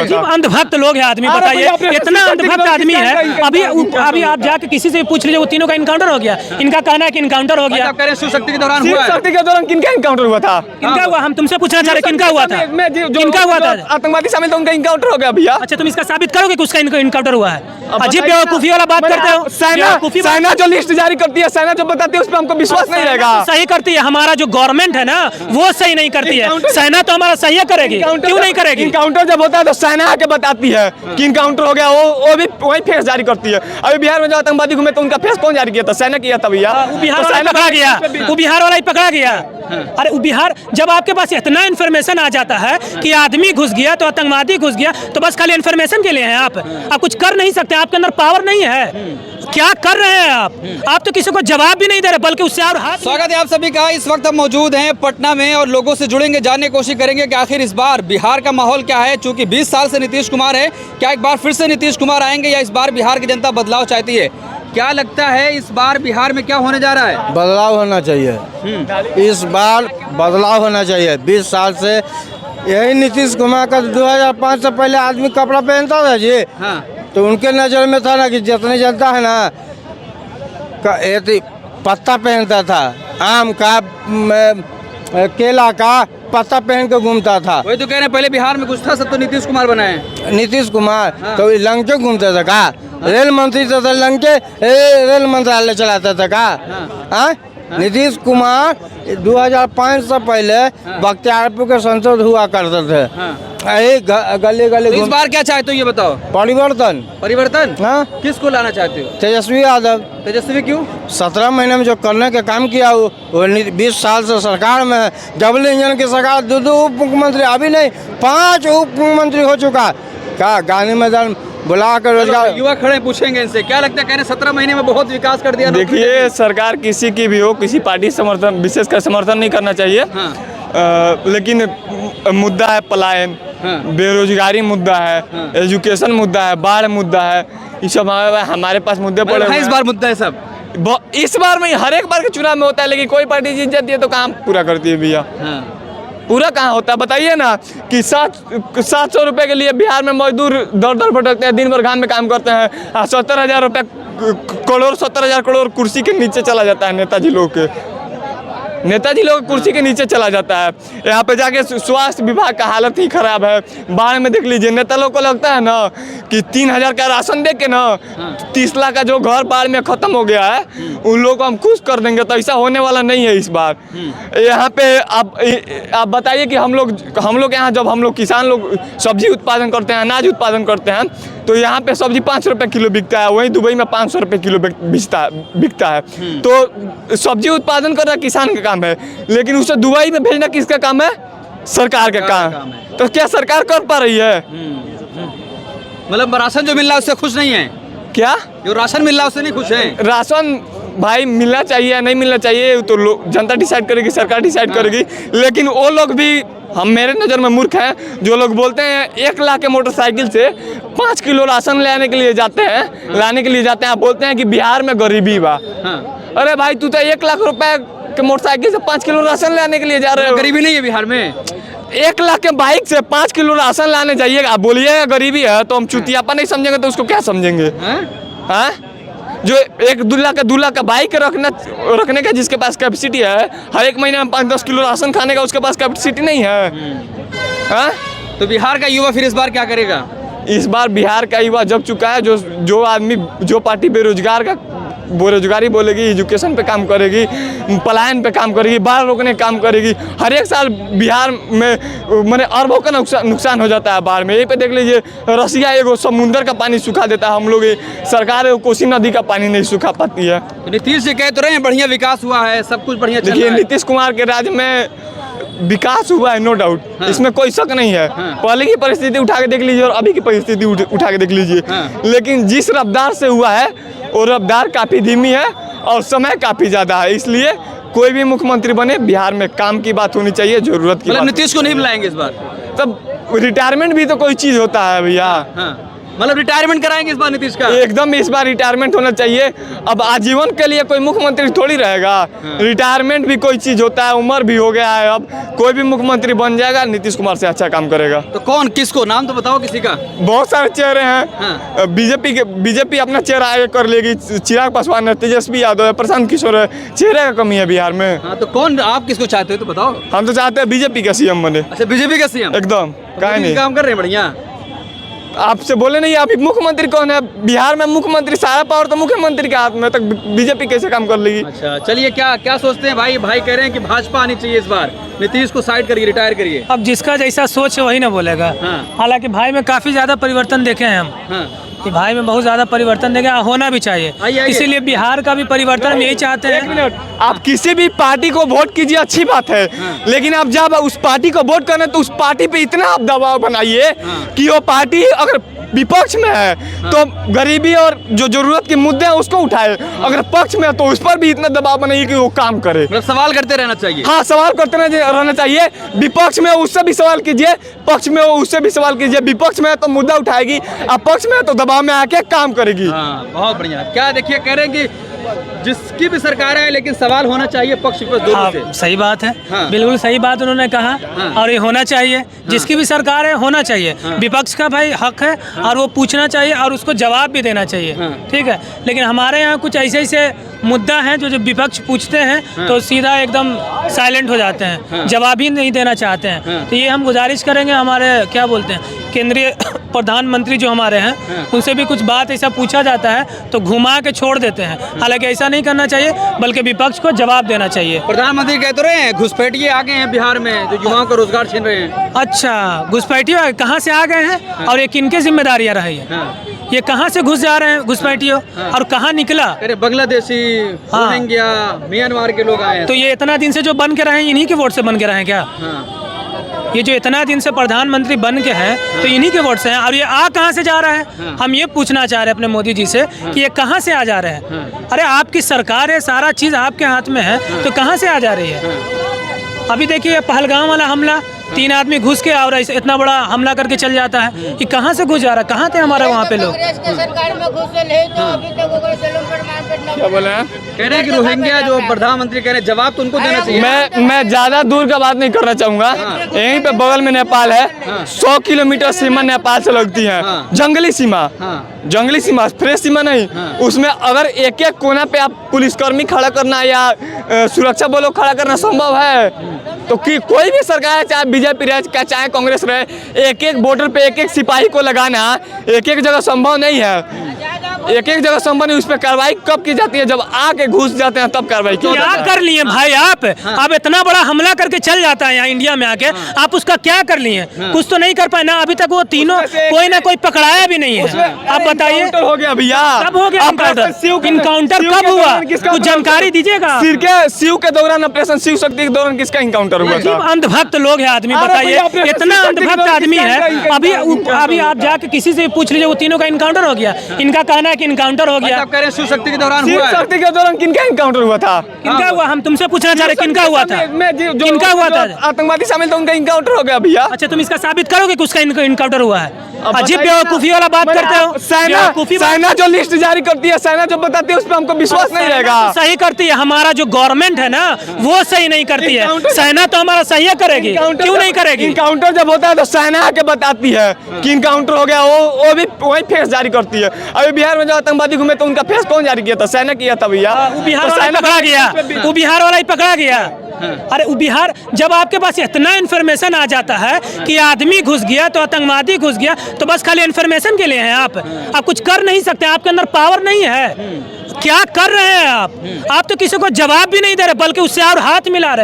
अजीब अंधभक्त लोग हैं आदमी, बताइए इतना अंधभक्त आदमी है। अभी आप जाके किसी से पूछ लीजिए, वो तीनों का इनकाउंटर हो गया। इनका कहना है कि इनकाउंटर हो गया। शिव शक्ति के दौरान शिव शक्ति के दौरान किनका इनकाउंटर हुआ था? किनका हुआ? हम तुमसे पूछना चाह रहे किनका हुआ था? किनका हुआ था? आतंकवादी शामिल तो उनका इनकाउंटर हो गया भैया। अच्छा, तुम इसका साबित करोगे कि उसका इनकाउंटर हुआ है? अजीब बेवकूफी वाला बात करते हो। सेना जो लिस्ट जारी करती है, सेना जो बताती है, उस पर हमको विश्वास नहीं रहेगा। सही करती है, हमारा जो गवर्नमेंट है ना वो सही नहीं करती है। सेना तो हमारा सही करेगी, क्यों नहीं करेगी? इनकाउंटर जब होता है तो सेना आके बताती है कि इनकाउंटर हो गया, वो भी वही फेस जारी करती है। अभी बिहार में जो आतंकवादी घूमे तो उनका फेस कौन जारी किया था? सेना किया था भैया। बिहार वाला पकड़ा गया, वो बिहार वाला ही पकड़ा गया। अरे वो बिहार, जब आपके पास इतना इन्फॉर्मेशन आ जाता है कि आदमी घुस गया तो आतंकवादी घुस गया, तो बस खाली इन्फॉर्मेशन के लिए हैं आप कुछ कर नहीं सकते। आपके अंदर पावर नहीं है। क्या कर रहे हैं आप तो किसी को जवाब भी नहीं दे रहे, बल्कि उससे और हाथ। स्वागत है आप सभी का। इस वक्त हम मौजूद हैं पटना में और लोगों से जुड़ेंगे, जानने की कोशिश करेंगे कि आखिर इस बार बिहार का माहौल क्या है। चूंकि 20 साल से नीतीश कुमार है, क्या एक बार फिर से नीतीश कुमार आएंगे या इस बार बिहार की जनता बदलाव चाहती है? क्या लगता है इस बार बिहार में क्या होने जा रहा है? बदलाव होना चाहिए। इस बार बदलाव होना चाहिए। 20 साल से यही नीतीश कुमार का 2005 से पहले आदमी कपड़ा पहनता था जी। हाँ। तो उनके नज़र में था ना कि जितनी जनता है ना पत्ता पहनता था, आम का केला का पत्ता पहन के घूमता था। वही तो कह रहे हैं, पहले बिहार में कुछ था, सब तो नीतीश कुमार बनाए। नीतीश कुमार हाँ। तो लंके घूमते थे का? रेल मंत्री तो लंके रेल मंत्रालय चलाता था का? हाँ। नीतीश कुमार 2005 से पहले बख्तियारपुर के संसद हुआ करते थे। गली गली तो इस बार क्या चाहते हो ये बताओ? परिवर्तन हाँ। किसको लाना चाहते हो? तेजस्वी यादव। तेजस्वी क्यों? 17 महीने में जो करने का काम किया वो 20 साल से सरकार में है। डबल इंजन की सरकार, 2 उप मुख्यमंत्री, अभी नहीं 5 उप मुख्यमंत्री हो चुका। क्या गांधी मैदान बुला कर रोजगार। युवा खड़े पूछेंगे इनसे, क्या लगता है? कह रहे 17 महीने में बहुत विकास कर दिया। देखिए, सरकार किसी की भी हो, किसी पार्टी समर्थन विशेषकर समर्थन नहीं करना चाहिए। हाँ। लेकिन मुद्दा है पलायन, हाँ। बेरोजगारी मुद्दा है, हाँ। एजुकेशन मुद्दा है, बाढ़ मुद्दा है, ये सब हमारे पास मुद्दे पड़े हुए हैं। इस बार मुद्दा है सब। इस बार में हर एक बार के चुनाव में होता है, लेकिन कोई पार्टी जीत जाती है तो काम पूरा करती है भैया। हाँ। पूरा कहाँ होता है बताइए ना कि 700 रुपये के लिए बिहार में मजदूर दर दर भटकते हैं, दिन भर घाम में काम करते हैं। 70,000 रुपये करोड़, 70,000 करोड़ कुर्सी के नीचे चला जाता है नेताजी लोग कुर्सी के नीचे चला जाता है। यहाँ पे जाके स्वास्थ्य विभाग का हालत ही खराब है। बाढ़ में देख लीजिए, नेता लोग को लगता है ना कि 3,000 का राशन दे के ना 30 लाख का जो घर बाढ़ में खत्म हो गया है उन लोगों को हम खुश कर देंगे, तो ऐसा होने वाला नहीं है इस बार। यहाँ पे आप बताइए कि हम लोग यहाँ जब हम लोग किसान लोग सब्जी उत्पादन करते हैं, अनाज उत्पादन करते हैं, तो यहाँ पे सब्जी 5 रुपये किलो बिकता है, वहीं दुबई में 500 रुपये किलो बिकता है। तो सब्जी उत्पादन करना किसान का काम है, लेकिन उसे दुबई में भेजना किसका काम है? सरकार का काम है। तो क्या सरकार कर पा रही है? मतलब राशन जो मिल रहा है उससे खुश नहीं है क्या? जो राशन मिल रहा है उससे नहीं खुश है? राशन भाई मिलना चाहिए या नहीं मिलना चाहिए तो जनता डिसाइड करेगी, सरकार डिसाइड करेगी। लेकिन वो लोग भी मेरे नज़र में मूर्ख हैं जो लोग बोलते हैं 1 लाख के मोटरसाइकिल से 5 किलो राशन लाने के लिए जाते हैं। आप बोलते हैं कि बिहार में गरीबी बा। अरे भाई, तू तो 1 लाख रुपए के मोटरसाइकिल से 5 किलो राशन लाने के लिए जा रहे हो। गरीबी नहीं है बिहार में? 1 लाख के बाइक से 5 किलो राशन लाने जाइएगा, आप बोलिएगा गरीबी है, तो हम चुतियापा नहीं समझेंगे तो उसको क्या समझेंगे? हाँ, जो 2 लाख का बाइक रखने का जिसके पास कैपेसिटी है, हर एक महीने में 5-10 किलो राशन खाने का उसके पास कैपेसिटी नहीं है। हाँ, तो बिहार का युवा फिर इस बार क्या करेगा? इस बार बिहार का युवा जग चुका है। जो पार्टी बेरोजगारी बोलेगी, एजुकेशन पे काम करेगी, पलायन पे काम करेगी, बाढ़ रोकने का काम करेगी। हर एक साल बिहार में मैंने अरबों का नुकसान हो जाता है बाढ़ में। यहीं पे देख लीजिए, रसिया एगो समुंदर का पानी सुखा देता है, हम लोग सरकार कोसी नदी का पानी नहीं सुखा पाती है। नीतीश जी कह तो रहे हैं बढ़िया विकास हुआ है, सब कुछ बढ़िया चल रहा है। देखिए, नीतीश कुमार के राज्य में विकास हुआ है, नो डाउट। हाँ। इसमें कोई शक नहीं है। हाँ। पहले की परिस्थिति उठा के देख लीजिए और अभी की परिस्थिति उठा के देख लीजिए। हाँ। लेकिन जिस रफ्तार से हुआ है वो रफ्तार काफ़ी धीमी है और समय काफ़ी ज़्यादा है। इसलिए कोई भी मुख्यमंत्री बने, बिहार में काम की बात होनी चाहिए, जरूरत की। मतलब नीतीश को नहीं बुलाएंगे इस बार? तब रिटायरमेंट भी तो कोई चीज़ होता है भैया। मतलब रिटायरमेंट कराएंगे इस बार नीतीश का? एकदम इस बार रिटायरमेंट होना चाहिए। अब आजीवन के लिए कोई मुख्यमंत्री थोड़ी रहेगा। रिटायरमेंट भी कोई चीज होता है, उम्र भी हो गया है। अब कोई भी मुख्यमंत्री बन जाएगा, नीतीश कुमार से अच्छा काम करेगा। तो कौन, किसको नाम तो बताओ किसी का। बहुत सारे चेहरे हैं। बीजेपी अपना चेहरा आगे कर लेगी। चिराग पासवान है, तेजस्वी यादव है, प्रशांत किशोर है। चेहरे का कमी है बिहार में। हाँ, तो कौन, आप किसको चाहते हो तो बताओ। हम तो चाहते हैं बीजेपी का सीएम बने। अच्छा, बीजेपी का सीएम एकदम काहे नहीं। काम कर रहे हैं बढ़िया। आपसे बोले नहीं, आप मुख्यमंत्री कौन है बिहार में? मुख्यमंत्री, सारा पावर तो मुख्यमंत्री के हाथ में। तक बीजेपी कैसे काम कर लेगी? अच्छा, चलिए, क्या क्या सोचते हैं भाई? भाई कह रहे हैं कि भाजपा आनी चाहिए इस बार, नीतीश को साइड करिए, रिटायर करिए। अब जिसका जैसा सोच है वही ना बोलेगा। हाँ। हालांकि भाई में काफी ज्यादा परिवर्तन देखे हैं हम। हाँ। कि भाई में बहुत ज्यादा परिवर्तन देखे, होना भी चाहिए। आइए। इसीलिए बिहार का भी परिवर्तन हम यही चाहते एक हैं। मिनट, आप किसी भी पार्टी को वोट कीजिए, अच्छी बात है। लेकिन आप जब उस पार्टी को वोट करना तो उस पार्टी पे इतना आप दबाव बनाइए कि वो पार्टी अगर विपक्ष में है तो गरीबी और जो जरूरत के मुद्दे हैं उसको उठाए, अगर पक्ष में है तो उस पर भी इतना दबाव बनाइए कि वो काम करे। मतलब सवाल करते रहना चाहिए। हाँ, सवाल करते रहना चाहिए। विपक्ष में उससे भी सवाल कीजिए, पक्ष में उससे भी सवाल कीजिए। विपक्ष में है तो मुद्दा उठाएगी, अब पक्ष में है तो दबाव में आके काम करेगी। हाँ, बहुत बढ़िया। क्या देखिए, कह रहे हैं कि जिसकी भी सरकार है लेकिन सवाल होना चाहिए पक्ष विपक्ष दोनों से। सही बात है। हाँ। बिल्कुल सही बात उन्होंने कहा। हाँ। और ये होना चाहिए। जिसकी भी सरकार है होना चाहिए। विपक्ष का भाई हक है और वो पूछना चाहिए और उसको जवाब भी देना चाहिए। हाँ। ठीक है, लेकिन हमारे यहाँ कुछ ऐसे मुद्दा हैं जो विपक्ष पूछते हैं तो सीधा एकदम साइलेंट हो जाते हैं, जवाब ही नहीं देना चाहते हैं। तो ये हम गुजारिश करेंगे, हमारे क्या बोलते हैं केंद्रीय प्रधानमंत्री जो हमारे हैं उनसे भी कुछ बात ऐसा पूछा जाता है तो घुमा के छोड़ देते हैं। हालांकि ऐसा नहीं करना चाहिए, बल्कि विपक्ष को जवाब देना चाहिए। प्रधानमंत्री कहते रहे हैं घुसपैठिए आ गए हैं बिहार में, जो युवाओं का रोजगार छीन रहे हैं। अच्छा, घुसपैठियों कहाँ से आ गए हैं और ये किनके जिम्मेदारियाँ रही है? ये कहाँ से घुस जा रहे हैं घुसपैठियों और कहाँ निकला? अरे बांग्लादेशी, रोहिंग्या, म्यांमार के लोग आए हैं। तो ये इतना दिन से जो बन के रहे हैं इन्हीं के वोट से बन के रहे हैं क्या? ये जो इतना दिन से प्रधानमंत्री बन के हैं तो इन्हीं के वोट से हैं। और ये आ कहाँ से जा रहा है? हम ये पूछना चाह रहे हैं अपने मोदी जी से कि ये कहाँ से आ जा रहे हैं? अरे आपकी सरकार है, सारा चीज़ आपके हाथ में है, तो कहाँ से आ जा रही है? अभी देखिए पहलगाम वाला हमला, 3 आदमी घुस के और इतना बड़ा हमला करके चल जाता है। कि कहाँ से घुस जा रहा है? कहाँ थे हमारे वहाँ पे लोग? सरकार में घुसल है तो अभी तक ओकरा से लोग प्रमाण क्या बोले हैं? कह रहे हैं कि रोहिंग्या जो प्रधानमंत्री कह रहे हैं, जवाब तो उनको देना चाहिए। मैं ज्यादा दूर का बात नहीं करना चाहूंगा। यहीं पे बगल में नेपाल है। 100 किलोमीटर सीमा नेपाल से लगती है। जंगली सीमा, जंगली सीमा, फ्रेश सीमा नहीं। उसमें अगर एक एक कोना पे आप पुलिसकर्मी खड़ा करना या सुरक्षा बलों खड़ा करना संभव है तो कि कोई भी सरकार है, चाहे बीजेपी रहे चाहे कांग्रेस रहे, एक एक बॉर्डर पे एक एक सिपाही को लगाना एक एक जगह संभव नहीं है। एक एक जगह संभव नहीं। उस पर कार्रवाई कब की जाती है? जब आके घुस जाते हैं तब कार्रवाई की क्या कर लिए भाई आप? आप इतना बड़ा हमला करके चल जाता है यहाँ इंडिया में आके, आप उसका क्या कर लिए? कुछ तो नहीं कर पाए ना। अभी तक वो तीनों कोई ना कोई पकड़ाया भी नहीं है। आप बताइए हो गया भैया, कब हो गया इनकाउंटर? कब हुआ? कुछ जानकारी दीजिएगा। शिव के दौरान, ऑपरेशन शिव शक्ति के दौरान किसका इनकाउंटर हुआ था? अंधभक्त लोग हैं आदमी, बताइए इतना अंधभक्त आदमी है। अभी आप जाके किसी से पूछ लीजिए, वो तीनों का इनकाउंटर हो गया। इनका कहना है कि इनकाउंटर हो गया। आप कह रहे हैं शिव शक्ति के दौरान शिव हुआ है। शक्ति के दौरान किनका इनकाउंटर हुआ था? किनका हुआ? हम तुमसे पूछना चाह रहे किनका हुआ था? किनका हुआ था? आतंकवादी शामिल तो उनका इनकाउंटर हो गया भैया। अच्छा, तुम इसका साबित करोगे कि उसका इनकाउंटर हुआ है? अजीब बेवकूफी वाला बात करते हो। सेना जो लिस्ट जारी करती है, सेना जो बताती है, उस पर हमको विश्वास नहीं रहेगा। सही करती है, हमारा जो गवर्नमेंट है ना वो सही नहीं करती है। सेना तो हमारा सही करेगी, क्यों नहीं करेगी? इनकाउंटर जब होता है तो सेना आके बताती है कि इनकाउंटर हो गया, वो भी वही फेस जारी करती है। अभी बिहार में जो आतंकवादी घूमे तो उनका फेस कौन जारी किया था? सेना किया था भैया। बिहार वाला पकड़ा गया, वो बिहार वाला ही पकड़ा गया। अरे वो बिहार, जब आपके पास इतना इन्फॉर्मेशन आ जाता है कि आदमी घुस गया तो आतंकवादी घुस गया, तो बस खाली इन्फॉर्मेशन के लिए हैं आप कुछ कर नहीं सकते। आपके अंदर पावर नहीं है। क्या कर रहे हैं आप? आप तो किसी को जवाब भी नहीं दे रहे, बल्कि उससे और हाथ मिला रहे।